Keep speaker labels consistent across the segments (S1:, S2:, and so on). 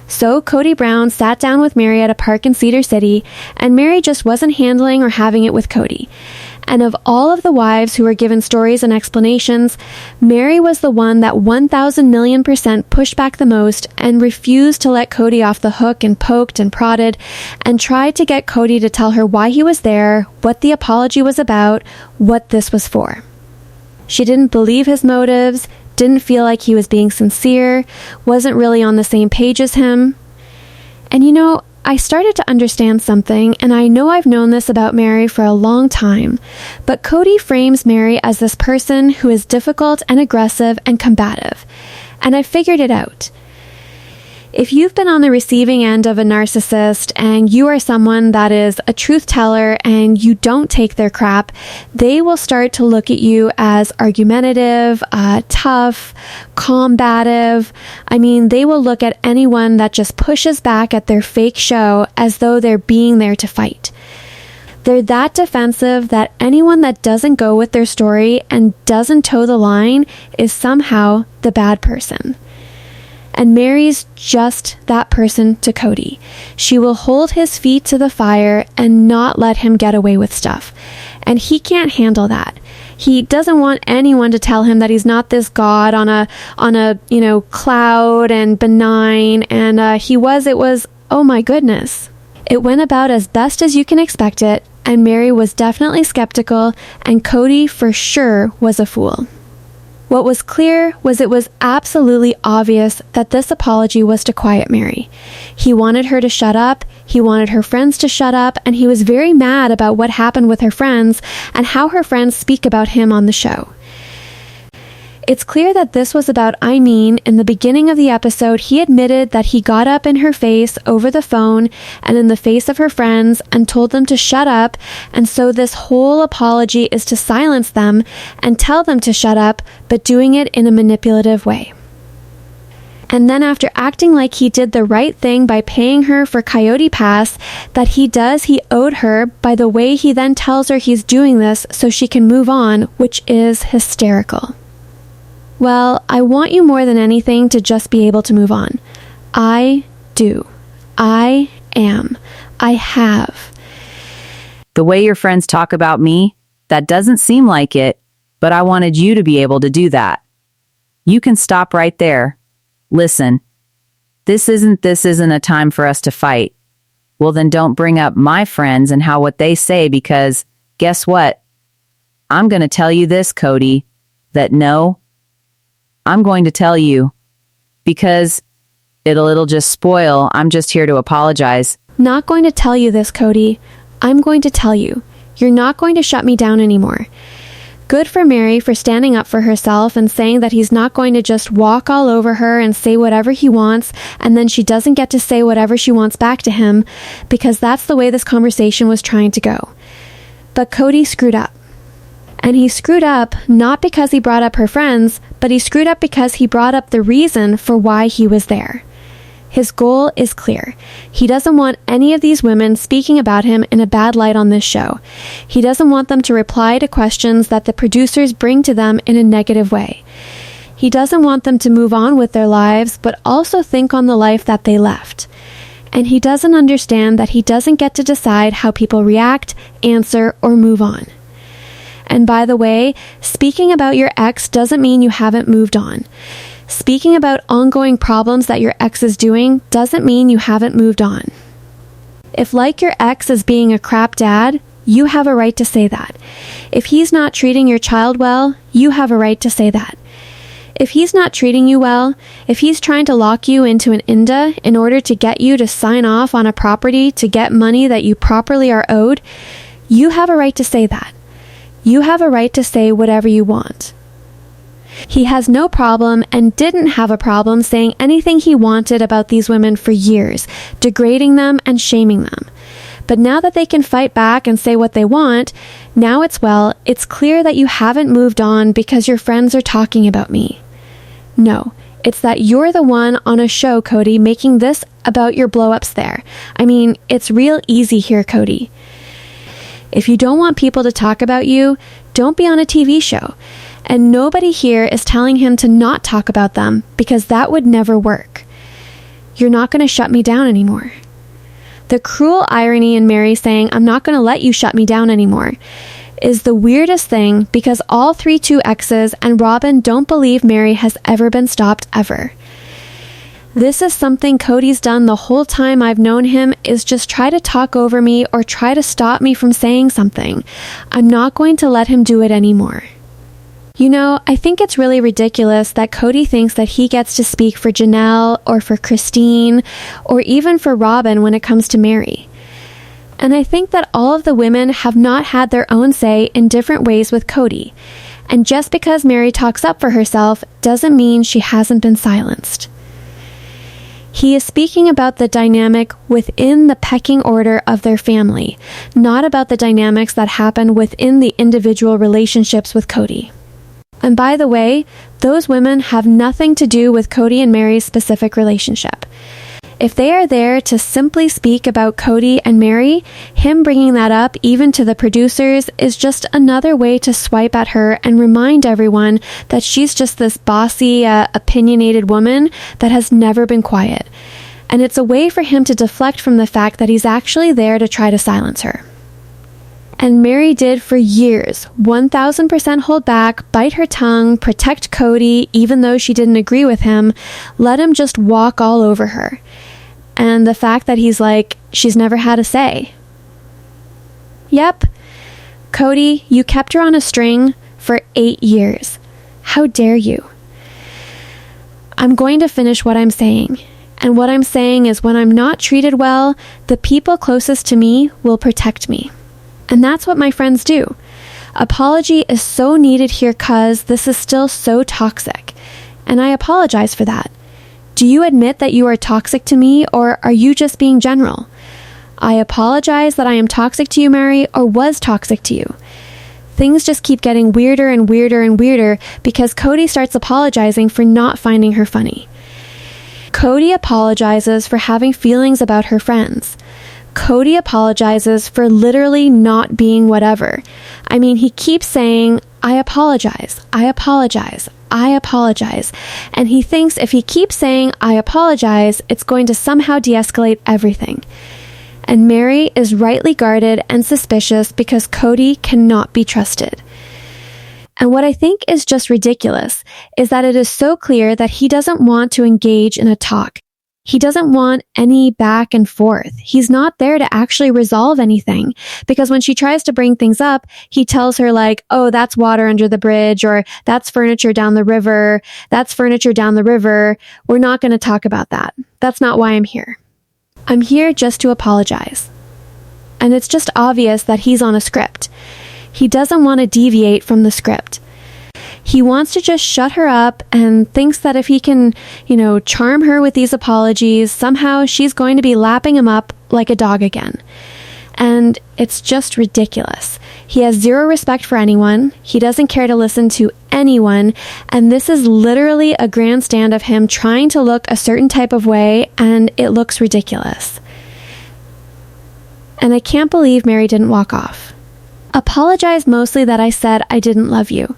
S1: So Kody Brown sat down with Meri at a park in Cedar City, and Meri just wasn't handling or having it with Kody. And of all of the wives who were given stories and explanations, Meri was the one that 1,000,000,000% pushed back the most and refused to let Kody off the hook, and poked and prodded and tried to get Kody to tell her why he was there, what the apology was about, what this was for. She didn't believe his motives, didn't feel like he was being sincere, wasn't really on the same page as him. And I started to understand something, and I know I've known this about Meri for a long time, but Kody frames Meri as this person who is difficult and aggressive and combative, and I figured it out. If you've been on the receiving end of a narcissist and you are someone that is a truth teller and you don't take their crap, they will start to look at you as argumentative, tough, combative. They will look at anyone that just pushes back at their fake show as though they're being there to fight. They're that defensive that anyone that doesn't go with their story and doesn't toe the line is somehow the bad person. And Meri's just that person to Kody. She will hold his feet to the fire and not let him get away with stuff. And he can't handle that. He doesn't want anyone to tell him that he's not this god on a cloud and benign. And it was, oh my goodness. It went about as best as you can expect it. And Meri was definitely skeptical, and Kody for sure was a fool. What was clear was it was absolutely obvious that this apology was to quiet Meri. He wanted her to shut up, he wanted her friends to shut up, and he was very mad about what happened with her friends and how her friends speak about him on the show. It's clear that this was about in the beginning of the episode, he admitted that he got up in her face over the phone and in the face of her friends and told them to shut up, and so this whole apology is to silence them and tell them to shut up, but doing it in a manipulative way. And then after acting like he did the right thing by paying her for Coyote Pass, that he owed her by the way he then tells her he's doing this so she can move on, which is hysterical. Well, I want you more than anything to just be able to move on. I do. I am. I have.
S2: The way your friends talk about me, that doesn't seem like it, but I wanted you to be able to do that. You can stop right there. Listen, this isn't a time for us to fight. Well, then don't bring up my friends and what they say, because guess what? I'm going to tell you this, Kody, that no, I'm going to tell you, because it'll just spoil. I'm just here to apologize.
S1: Not going to tell you this, Kody. I'm going to tell you. You're not going to shut me down anymore. Good for Meri for standing up for herself and saying that he's not going to just walk all over her and say whatever he wants, and then she doesn't get to say whatever she wants back to him, because that's the way this conversation was trying to go. But Kody screwed up. And he screwed up not because he brought up her friends, but he screwed up because he brought up the reason for why he was there. His goal is clear. He doesn't want any of these women speaking about him in a bad light on this show. He doesn't want them to reply to questions that the producers bring to them in a negative way. He doesn't want them to move on with their lives, but also think on the life that they left. And he doesn't understand that he doesn't get to decide how people react, answer, or move on. And by the way, speaking about your ex doesn't mean you haven't moved on. Speaking about ongoing problems that your ex is doing doesn't mean you haven't moved on. If like your ex is being a crap dad, you have a right to say that. If he's not treating your child well, you have a right to say that. If he's not treating you well, if he's trying to lock you into an INDA in order to get you to sign off on a property to get money that you properly are owed, you have a right to say that. You have a right to say whatever you want. He has no problem and didn't have a problem saying anything he wanted about these women for years, degrading them and shaming them. But now that they can fight back and say what they want, now it's clear that you haven't moved on because your friends are talking about me. No, it's that you're the one on a show, Kody, making this about your blow-ups there. It's real easy here, Kody. If you don't want people to talk about you, don't be on a TV show. And nobody here is telling him to not talk about them, because that would never work. You're not going to shut me down anymore. The cruel irony in Meri saying, I'm not going to let you shut me down anymore, is the weirdest thing because all 3-2-exes and Robyn don't believe Meri has ever been stopped ever. This is something Kody's done the whole time I've known him, is just try to talk over me or try to stop me from saying something. I'm not going to let him do it anymore. You know, I think it's really ridiculous that Kody thinks that he gets to speak for Janelle or for Christine or even for Robyn when it comes to Meri. And I think that all of the women have not had their own say in different ways with Kody. And just because Meri talks up for herself doesn't mean she hasn't been silenced. He is speaking about the dynamic within the pecking order of their family, not about the dynamics that happen within the individual relationships with Kody. And by the way, those women have nothing to do with Kody and Meri's specific relationship. If they are there to simply speak about Kody and Meri, him bringing that up even to the producers is just another way to swipe at her and remind everyone that she's just this bossy, opinionated woman that has never been quiet. And it's a way for him to deflect from the fact that he's actually there to try to silence her. And Meri did for years, 1000% hold back, bite her tongue, protect Kody, even though she didn't agree with him, let him just walk all over her. And the fact that he's like, she's never had a say. Yep, Kody, you kept her on a string for 8 years. How dare you? I'm going to finish what I'm saying. And what I'm saying is when I'm not treated well, the people closest to me will protect me. And that's what my friends do. Apology is so needed here cause this is still so toxic. And I apologize for that. Do you admit that you are toxic to me or are you just being general? I apologize that I am toxic to you, Meri, or was toxic to you. Things just keep getting weirder and weirder and weirder because Kody starts apologizing for not finding her funny. Kody apologizes for having feelings about her friends. Kody apologizes for literally not being whatever. I mean, he keeps saying, I apologize, I apologize, I apologize. And he thinks if he keeps saying, I apologize, it's going to somehow de-escalate everything. And Meri is rightly guarded and suspicious because Kody cannot be trusted. And what I think is just ridiculous is that it is so clear that he doesn't want to engage in a talk. He doesn't want any back and forth. He's not there to actually resolve anything because when she tries to bring things up, he tells her like, oh, that's water under the bridge or that's furniture down the river. That's furniture down the river. We're not going to talk about that. That's not why I'm here. I'm here just to apologize. And it's just obvious that he's on a script. He doesn't want to deviate from the script. He wants to just shut her up and thinks that if he can, charm her with these apologies, somehow she's going to be lapping him up like a dog again. And it's just ridiculous. He has zero respect for anyone. He doesn't care to listen to anyone. And this is literally a grandstand of him trying to look a certain type of way, and it looks ridiculous. And I can't believe Meri didn't walk off. Apologize mostly that I said I didn't love you.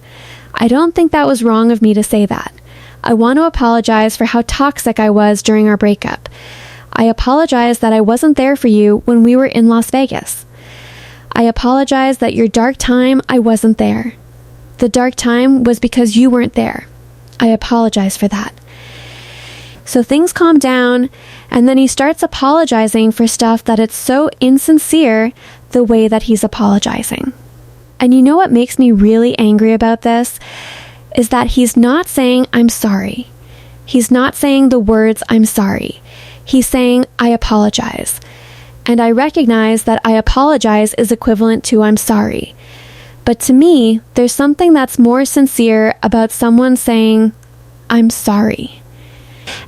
S1: I don't think that was wrong of me to say that. I want to apologize for how toxic I was during our breakup. I apologize that I wasn't there for you when we were in Las Vegas. I apologize that your dark time, I wasn't there. The dark time was because you weren't there. I apologize for that. So things calm down, and then he starts apologizing for stuff that it's so insincere the way that he's apologizing. And you know what makes me really angry about this? Is that he's not saying, I'm sorry. He's not saying the words, I'm sorry. He's saying, I apologize. And I recognize that I apologize is equivalent to I'm sorry. But to me, there's something that's more sincere about someone saying, I'm sorry.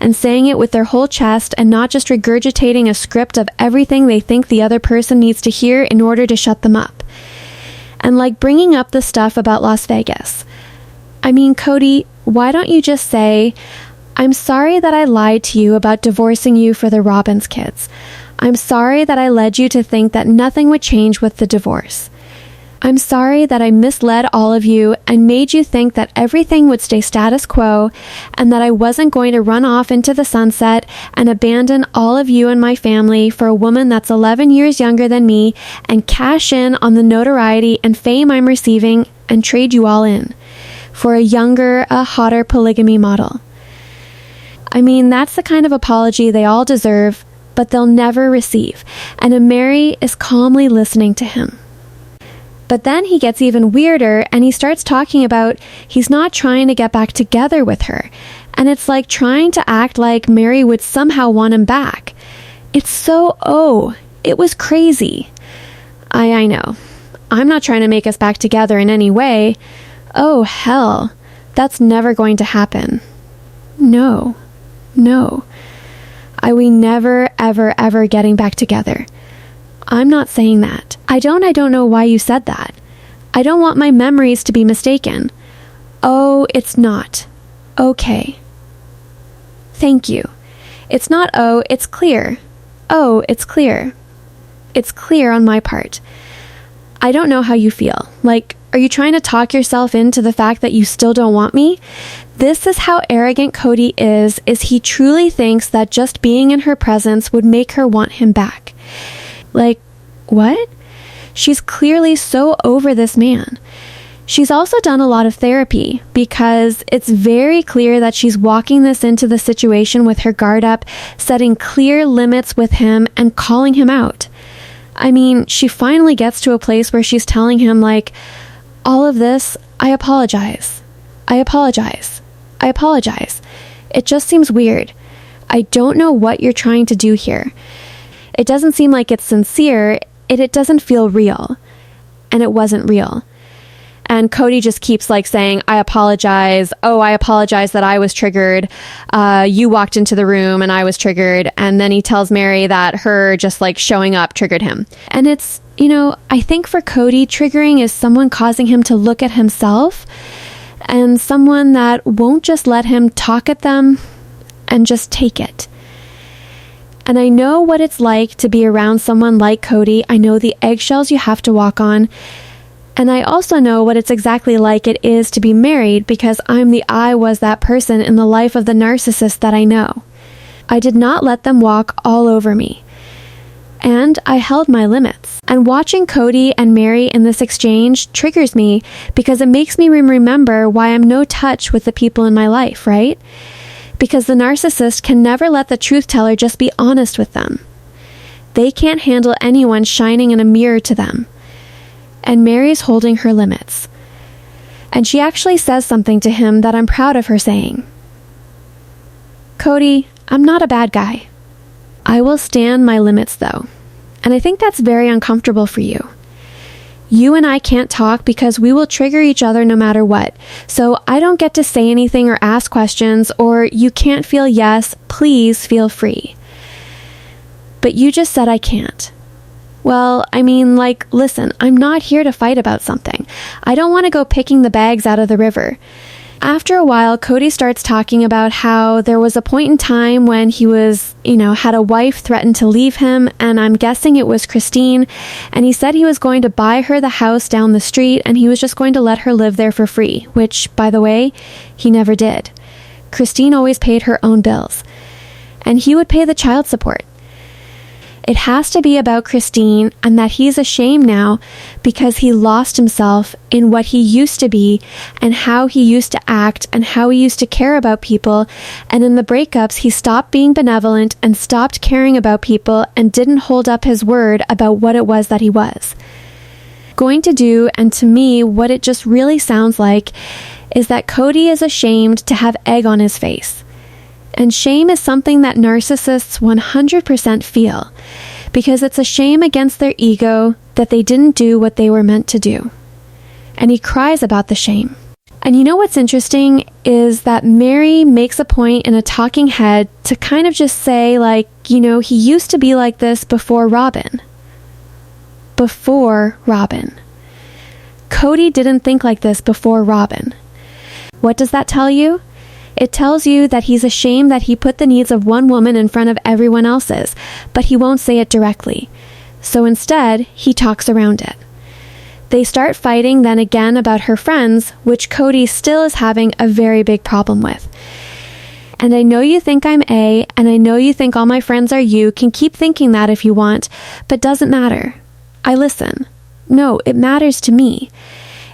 S1: And saying it with their whole chest and not just regurgitating a script of everything they think the other person needs to hear in order to shut them up. And like bringing up the stuff about Las Vegas. I mean, Kody, why don't you just say, I'm sorry that I lied to you about divorcing you for the Robbins kids. I'm sorry that I led you to think that nothing would change with the divorce. I'm sorry that I misled all of you and made you think that everything would stay status quo and that I wasn't going to run off into the sunset and abandon all of you and my family for a woman that's 11 years younger than me and cash in on the notoriety and fame I'm receiving and trade you all in for a younger, a hotter polygamy model. I mean, that's the kind of apology they all deserve, but they'll never receive, and Meri is calmly listening to him. But then he gets even weirder and he starts talking about he's not trying to get back together with her. And it's like trying to act like Meri would somehow want him back. It's so, it was crazy. I know. I'm not trying to make us back together in any way. Oh, hell. That's never going to happen. No. We never, ever getting back together. I'm not saying that. I don't know why you said that. I don't want my memories to be mistaken. Oh, it's not. Okay. Thank you. It's not it's clear. Oh, it's clear. It's clear on my part. I don't know how you feel. Like, are you trying to talk yourself into the fact that you still don't want me? This is how arrogant Kody is he truly thinks that just being in her presence would make her want him back. Like, what? She's clearly so over this man. She's also done a lot of therapy because it's very clear that she's walking this into the situation with her guard up, setting clear limits with him and calling him out. I mean, she finally gets to a place where she's telling him, like, all of this, I apologize. It just seems weird. I don't know what you're trying to do here. It doesn't seem like it's sincere. It doesn't feel real. And it wasn't real. And Kody just keeps saying, I apologize. Oh, I apologize that I was triggered. You walked into the room and I was triggered. And then he tells Meri that her just showing up triggered him. And it's, I think for Kody, triggering is someone causing him to look at himself and someone that won't just let him talk at them and just take it. And I know what it's like to be around someone like Kody. I know the eggshells you have to walk on. And I also know what it's exactly like it is to be married because I was that person in the life of the narcissist that I know. I did not let them walk all over me. And I held my limits. And watching Kody and Meri in this exchange triggers me because it makes me remember why I'm no touch with the people in my life, right? Because the narcissist can never let the truth teller just be honest with them. They can't handle anyone shining in a mirror to them. And Meri's holding her limits. And she actually says something to him that I'm proud of her saying. Kody, I'm not a bad guy. I will stand my limits though. And I think that's very uncomfortable for you. You and I can't talk because we will trigger each other no matter what. So I don't get to say anything or ask questions, or you can't feel yes, please feel free. But you just said I can't. Well, I mean, listen, I'm not here to fight about something. I don't want to go picking the bags out of the river. After a while, Kody starts talking about how there was a point in time when he was, had a wife threaten to leave him, and I'm guessing it was Christine, and he said he was going to buy her the house down the street, and he was just going to let her live there for free, which, by the way, he never did. Christine always paid her own bills, and he would pay the child support. It has to be about Christine and that he's ashamed now because he lost himself in what he used to be and how he used to act and how he used to care about people. And in the breakups, he stopped being benevolent and stopped caring about people and didn't hold up his word about what it was that he was going to do. And to me, what it just really sounds like is that Kody is ashamed to have egg on his face. And shame is something that narcissists 100% feel, because it's a shame against their ego that they didn't do what they were meant to do. And he cries about the shame. And you know what's interesting is that Meri makes a point in a talking head to kind of just say, he used to be like this before Robin. Before Robin. Kody didn't think like this before Robin. What does that tell you? It tells you that he's ashamed that he put the needs of one woman in front of everyone else's, but he won't say it directly. So instead, he talks around it. They start fighting then again about her friends, which Kody still is having a very big problem with. And I know you think I'm A, and I know you think all my friends are you, can keep thinking that if you want, but doesn't matter. I listen. No, it matters to me.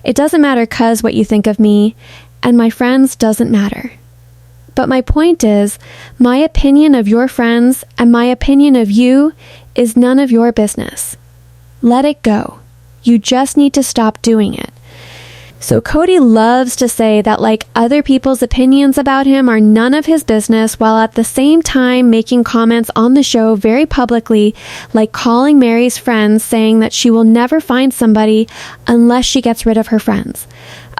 S1: It doesn't matter 'cause what you think of me, and my friends doesn't matter. But my point is, my opinion of your friends and my opinion of you is none of your business. Let it go. You just need to stop doing it. So Kody loves to say that like other people's opinions about him are none of his business, while at the same time making comments on the show very publicly, like calling Meri's friends, saying that she will never find somebody unless she gets rid of her friends,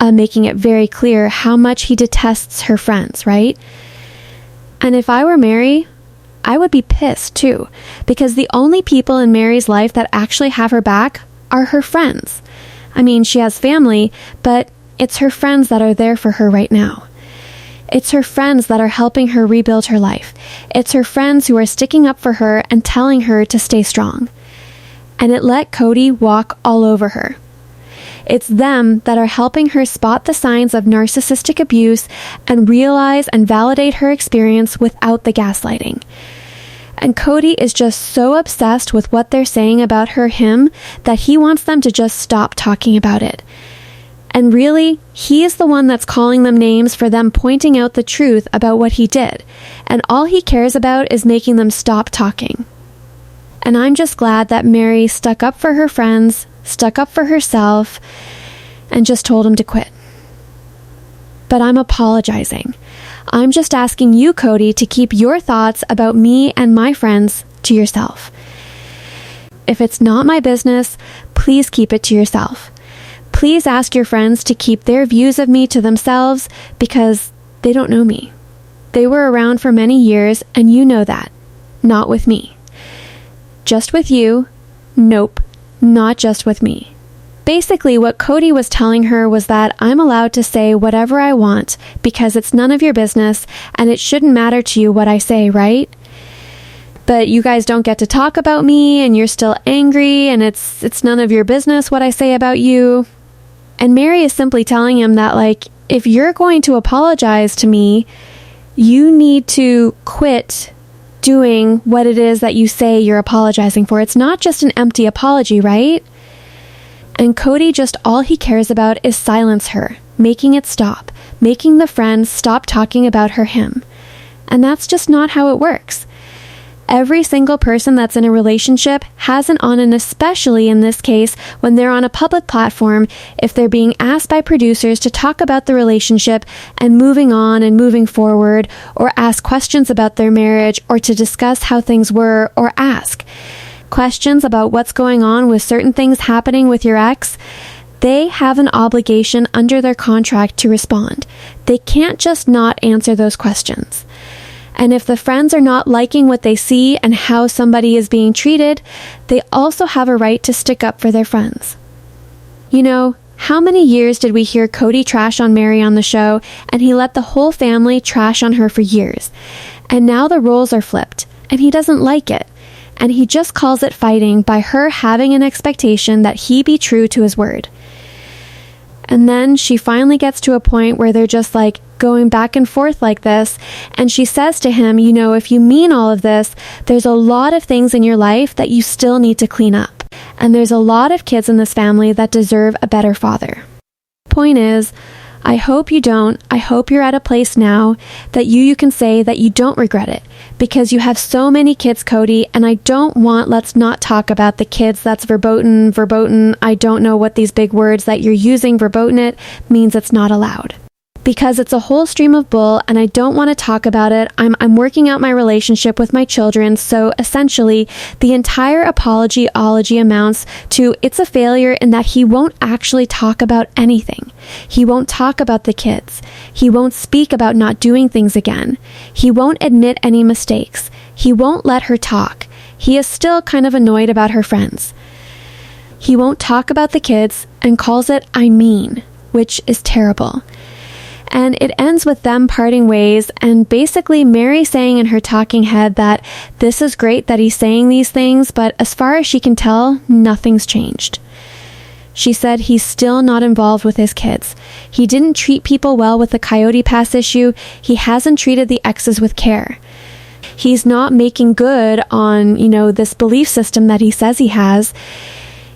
S1: making it very clear how much he detests her friends, right? And if I were Meri, I would be pissed too, because the only people in Meri's life that actually have her back are her friends. I mean, she has family, but it's her friends that are there for her right now. It's her friends that are helping her rebuild her life. It's her friends who are sticking up for her and telling her to stay strong. And it let Kody walk all over her. It's them that are helping her spot the signs of narcissistic abuse and realize and validate her experience without the gaslighting. And Kody is just so obsessed with what they're saying about him that he wants them to just stop talking about it. And really, he is the one that's calling them names for them pointing out the truth about what he did. And all he cares about is making them stop talking. And I'm just glad that Meri stuck up for her friends, stuck up for herself, and just told him to quit. But I'm apologizing. I'm just asking you, Kody, to keep your thoughts about me and my friends to yourself. If it's not my business, please keep it to yourself. Please ask your friends to keep their views of me to themselves because they don't know me. They were around for many years and you know that. Not with me. Just with you? Nope, not just with me. Basically, what Kody was telling her was that I'm allowed to say whatever I want because it's none of your business and it shouldn't matter to you what I say, right? But you guys don't get to talk about me and you're still angry and it's none of your business what I say about you. And Meri is simply telling him that, like, if you're going to apologize to me, you need to quit doing what it is that you say you're apologizing for. It's not just an empty apology, right? And Kody, just all he cares about is silence her, making it stop, making the friends stop talking about him. And that's just not how it works. Every single person that's in a relationship has an on, and especially in this case, when they're on a public platform, if they're being asked by producers to talk about the relationship and moving on and moving forward, or ask questions about their marriage, or to discuss how things were, or ask questions about what's going on with certain things happening with your ex, they have an obligation under their contract to respond. They can't just not answer those questions. And if the friends are not liking what they see and how somebody is being treated, they also have a right to stick up for their friends. You know, how many years did we hear Kody trash on Meri on the show, and he let the whole family trash on her for years? And now the roles are flipped, and he doesn't like it. And he just calls it fighting by her having an expectation that he be true to his word. And then she finally gets to a point where they're just like going back and forth like this. And she says to him, you know, if you mean all of this, there's a lot of things in your life that you still need to clean up. And there's a lot of kids in this family that deserve a better father. Point is, I hope you don't. I hope you're at a place now that you can say that you don't regret it, because you have so many kids, Kody, and I don't want, let's not talk about the kids. That's verboten. I don't know what these big words that you're using, verboten it, means it's not allowed. Because it's a whole stream of bull and I don't want to talk about it. I'm working out my relationship with my children, so essentially the entire apology-ology amounts to it's a failure in that he won't actually talk about anything. He won't talk about the kids. He won't speak about not doing things again. He won't admit any mistakes. He won't let her talk. He is still kind of annoyed about her friends. He won't talk about the kids and calls it I mean, which is terrible. And it ends with them parting ways and basically Meri saying in her talking head that this is great that he's saying these things, but as far as she can tell, nothing's changed. She said he's still not involved with his kids. He didn't treat people well with the Coyote Pass issue. He hasn't treated the exes with care. He's not making good on, this belief system that he says he has.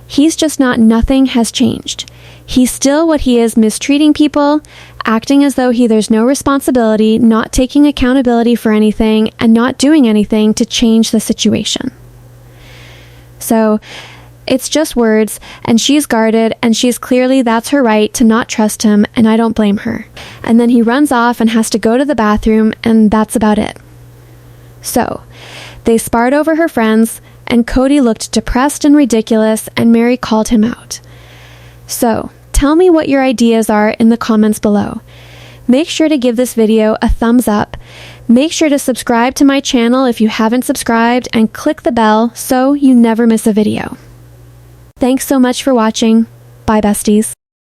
S1: He's just nothing has changed. He's still what he is, mistreating people, acting as though there's no responsibility, not taking accountability for anything, and not doing anything to change the situation. So, it's just words, and she's guarded, and that's her right to not trust him, and I don't blame her. And then he runs off and has to go to the bathroom, and that's about it. So, they sparred over her friends, and Kody looked depressed and ridiculous, and Meri called him out. So, tell me what your ideas are in the comments below. Make sure to give this video a thumbs up. Make sure to subscribe to my channel if you haven't subscribed, and click the bell so you never miss a video. Thanks so much for watching. Bye, besties.